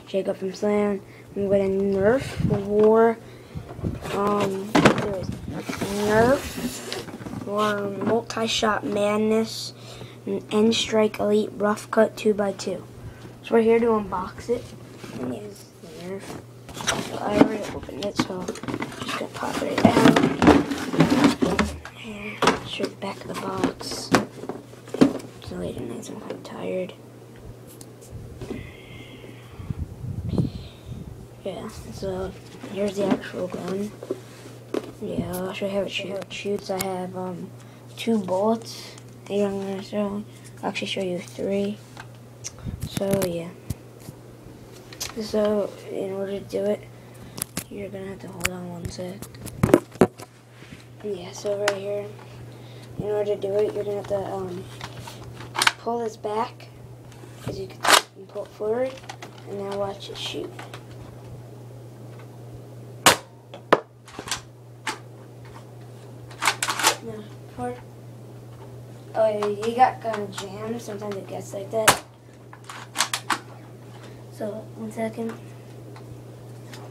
Shake Up and Slam. I'm going to Nerf War. There's Nerf War Multi-Shot Madness and N-Strike Elite Rough Cut 2x2. So we're here to unbox it. And use the Nerf. So I already opened it, so I'm just gonna pop it out. And show the back of the box. It's late at night, so I'm kind of tired. Yeah, so here's the actual gun. Yeah, I'll show you how it shoots. I have 2 bullets. I'm gonna show. I'll actually show you 3. So yeah. So in order to do it, you're gonna have to hold on one sec. Yeah. So right here, in order to do it, you're gonna have to pull this back, as you can see, and pull it forward, and now watch it shoot. No, forward. Oh, yeah, you got kind of jammed. Sometimes it gets like that. So, 1 second.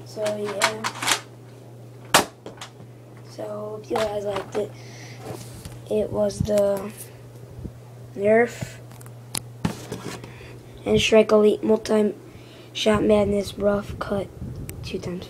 So, yeah. So, hope you guys liked it. It was the Nerf N-Strike Elite Multi-Shot Madness Rough Cut 2x4.